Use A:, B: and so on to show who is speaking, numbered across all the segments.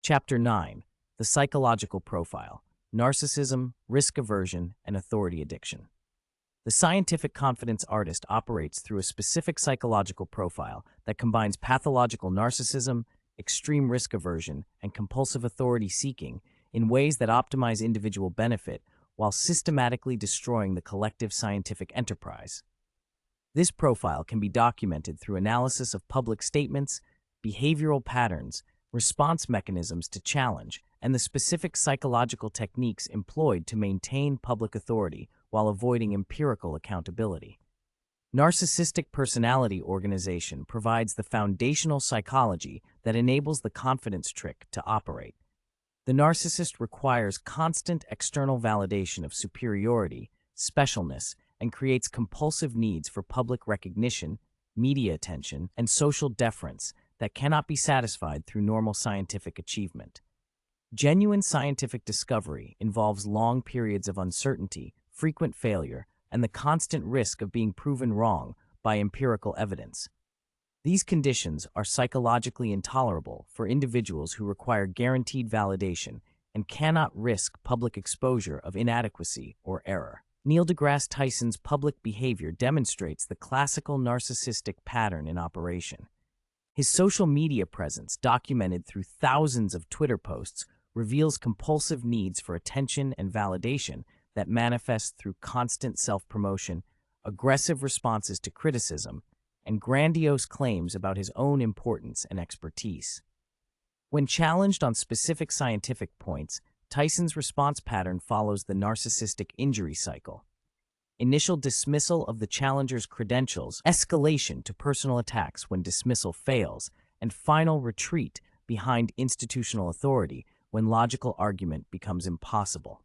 A: Chapter 9: The Psychological Profile: Narcissism, Risk Aversion, and Authority Addiction. The scientific confidence artist operates through a specific psychological profile that combines pathological narcissism, extreme risk aversion, and compulsive authority seeking in ways that optimize individual benefit while systematically destroying the collective scientific enterprise. This profile can be documented through analysis of public statements, behavioral patterns, response mechanisms to challenge, and the specific psychological techniques employed to maintain public authority while avoiding empirical accountability. Narcissistic personality organization provides the foundational psychology that enables the confidence trick to operate. The narcissist requires constant external validation of superiority, specialness, and creates compulsive needs for public recognition, media attention, and social deference that cannot be satisfied through normal scientific achievement. Genuine scientific discovery involves long periods of uncertainty, frequent failure, and the constant risk of being proven wrong by empirical evidence. These conditions are psychologically intolerable for individuals who require guaranteed validation and cannot risk public exposure of inadequacy or error. Neil deGrasse Tyson's public behavior demonstrates the classical narcissistic pattern in operation. His social media presence, documented through thousands of Twitter posts, reveals compulsive needs for attention and validation that manifest through constant self-promotion, aggressive responses to criticism, and grandiose claims about his own importance and expertise. When challenged on specific scientific points, Tyson's response pattern follows the narcissistic injury cycle. Initial dismissal of the challenger's credentials, escalation to personal attacks when dismissal fails, and final retreat behind institutional authority when logical argument becomes impossible.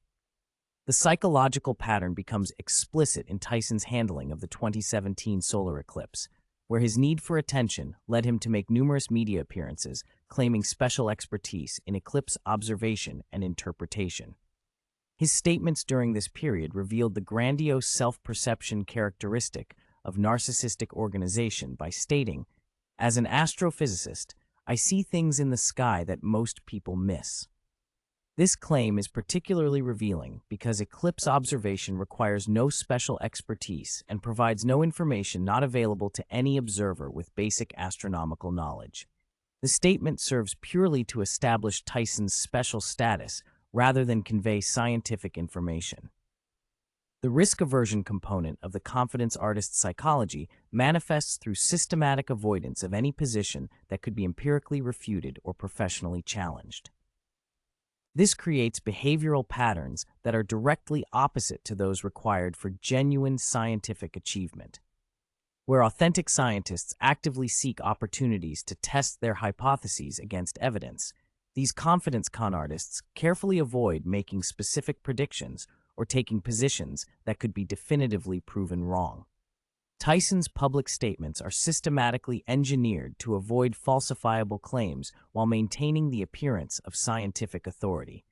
A: The psychological pattern becomes explicit in Tyson's handling of the 2017 solar eclipse, where his need for attention led him to make numerous media appearances claiming special expertise in eclipse observation and interpretation. His statements during this period revealed the grandiose self-perception characteristic of narcissistic organization by stating, "As an astrophysicist, I see things in the sky that most people miss." This claim is particularly revealing because eclipse observation requires no special expertise and provides no information not available to any observer with basic astronomical knowledge. The statement serves purely to establish Tyson's special status rather than convey scientific information. The risk aversion component of the confidence artist's psychology manifests through systematic avoidance of any position that could be empirically refuted or professionally challenged. This creates behavioral patterns that are directly opposite to those required for genuine scientific achievement. Where authentic scientists actively seek opportunities to test their hypotheses against evidence, these confidence con artists carefully avoid making specific predictions or taking positions that could be definitively proven wrong. Tyson's public statements are systematically engineered to avoid falsifiable claims while maintaining the appearance of scientific authority.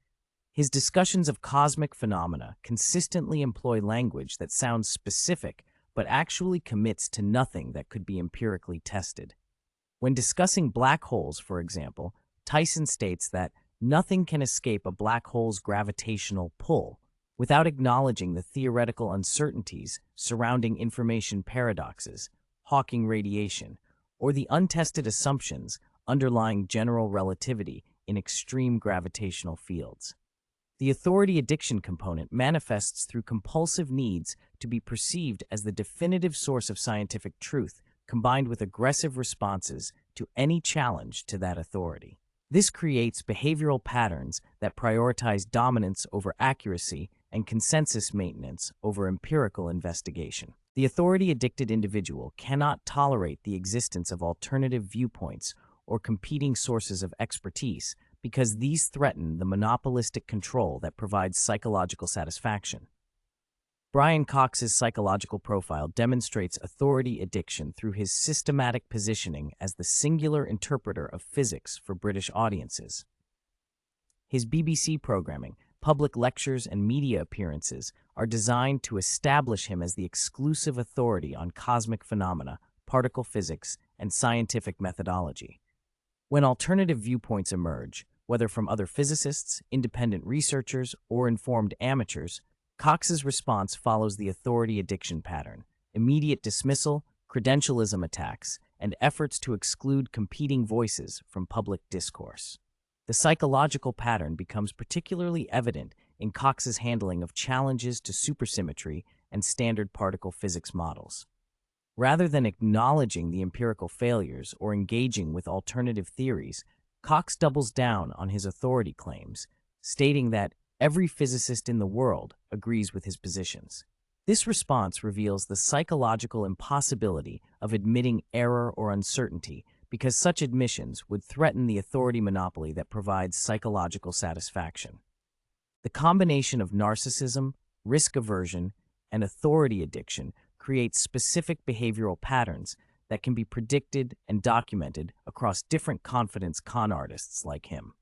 A: His discussions of cosmic phenomena consistently employ language that sounds specific but actually commits to nothing that could be empirically tested. When discussing black holes, for example, Tyson states that nothing can escape a black hole's gravitational pull, without acknowledging the theoretical uncertainties surrounding information paradoxes, Hawking radiation, or the untested assumptions underlying general relativity in extreme gravitational fields. The authority addiction component manifests through compulsive needs to be perceived as the definitive source of scientific truth, combined with aggressive responses to any challenge to that authority. This creates behavioral patterns that prioritize dominance over accuracy and consensus maintenance over empirical investigation. The authority-addicted individual cannot tolerate the existence of alternative viewpoints or competing sources of expertise because these threaten the monopolistic control that provides psychological satisfaction. Brian Cox's psychological profile demonstrates authority addiction through his systematic positioning as the singular interpreter of physics for British audiences. His BBC programming, public lectures, and media appearances are designed to establish him as the exclusive authority on cosmic phenomena, particle physics, and scientific methodology. When alternative viewpoints emerge, Whether from other physicists, independent researchers, or informed amateurs, Cox's response follows the authority addiction pattern: immediate dismissal, credentialism attacks, and efforts to exclude competing voices from public discourse. The psychological pattern becomes particularly evident in Cox's handling of challenges to supersymmetry and standard particle physics models. Rather than acknowledging the empirical failures or engaging with alternative theories, Cox doubles down on his authority claims, stating that every physicist in the world agrees with his positions. This response reveals the psychological impossibility of admitting error or uncertainty, because such admissions would threaten the authority monopoly that provides psychological satisfaction. The combination of narcissism, risk aversion, and authority addiction creates specific behavioral patterns that can be predicted and documented across different confidence con artists like him.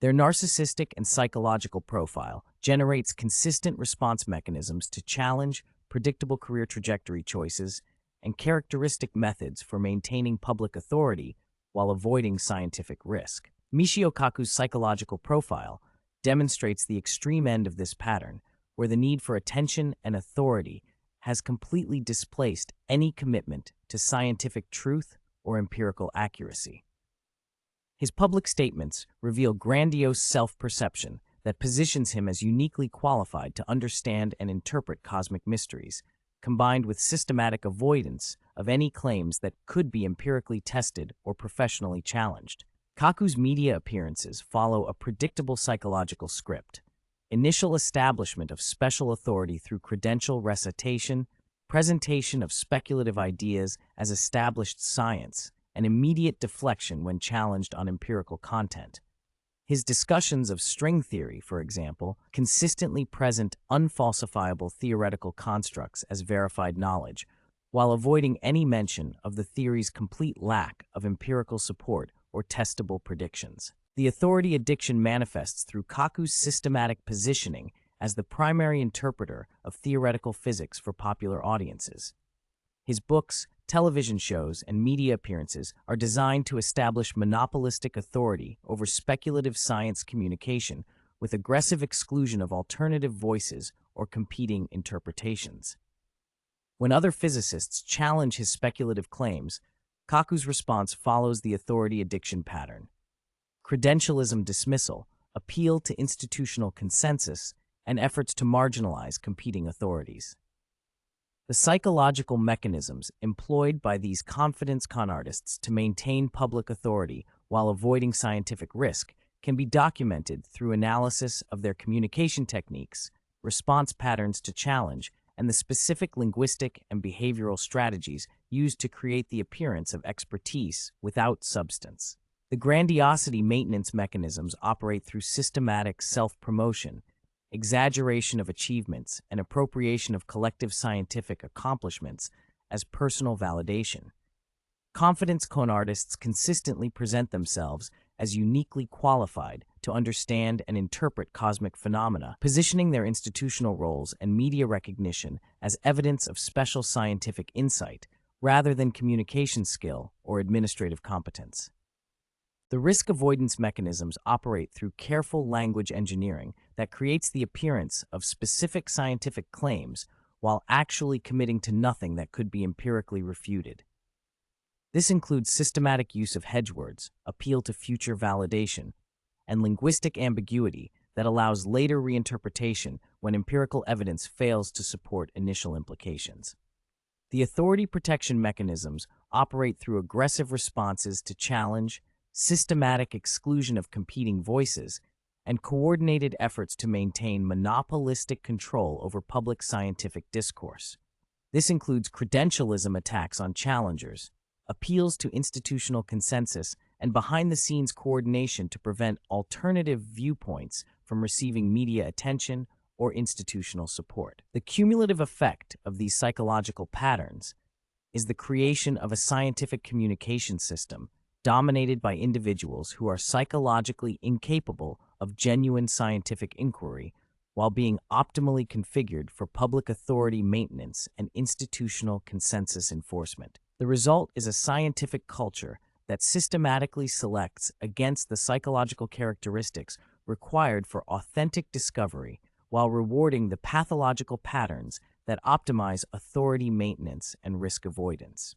A: Their narcissistic and psychological profile generates consistent response mechanisms to challenge predictable career trajectory choices and characteristic methods for maintaining public authority while avoiding scientific risk. Michio Kaku's psychological profile demonstrates the extreme end of this pattern, where the need for attention and authority has completely displaced any commitment to scientific truth or empirical accuracy. His public statements reveal grandiose self-perception that positions him as uniquely qualified to understand and interpret cosmic mysteries, combined with systematic avoidance of any claims that could be empirically tested or professionally challenged. Kaku's media appearances follow a predictable psychological script: initial establishment of special authority through credential recitation, presentation of speculative ideas as established science, and immediate deflection when challenged on empirical content. His discussions of string theory, for example, consistently present unfalsifiable theoretical constructs as verified knowledge, while avoiding any mention of the theory's complete lack of empirical support or testable predictions. The authority addiction manifests through Kaku's systematic positioning as the primary interpreter of theoretical physics for popular audiences. His books, television shows, and media appearances are designed to establish monopolistic authority over speculative science communication, with aggressive exclusion of alternative voices or competing interpretations. When other physicists challenge his speculative claims, Kaku's response follows the authority addiction pattern: credentialism dismissal, appeal to institutional consensus, and efforts to marginalize competing authorities. The psychological mechanisms employed by these confidence con artists to maintain public authority while avoiding scientific risk can be documented through analysis of their communication techniques, response patterns to challenge, and the specific linguistic and behavioral strategies used to create the appearance of expertise without substance. The grandiosity maintenance mechanisms operate through systematic self-promotion, exaggeration of achievements, and appropriation of collective scientific accomplishments as personal validation. Confidence con artists consistently present themselves as uniquely qualified to understand and interpret cosmic phenomena, positioning their institutional roles and media recognition as evidence of special scientific insight rather than communication skill or administrative competence. The risk avoidance mechanisms operate through careful language engineering that creates the appearance of specific scientific claims while actually committing to nothing that could be empirically refuted. This includes systematic use of hedgewords, appeal to future validation, and linguistic ambiguity that allows later reinterpretation when empirical evidence fails to support initial implications. The authority protection mechanisms operate through aggressive responses to challenge, systematic exclusion of competing voices, and coordinated efforts to maintain monopolistic control over public scientific discourse. This includes credentialism attacks on challengers, appeals to institutional consensus, and behind-the-scenes coordination to prevent alternative viewpoints from receiving media attention or institutional support. The cumulative effect of these psychological patterns is the creation of a scientific communication system dominated by individuals who are psychologically incapable of genuine scientific inquiry while being optimally configured for public authority maintenance and institutional consensus enforcement. The result is a scientific culture that systematically selects against the psychological characteristics required for authentic discovery while rewarding the pathological patterns that optimize authority maintenance and risk avoidance.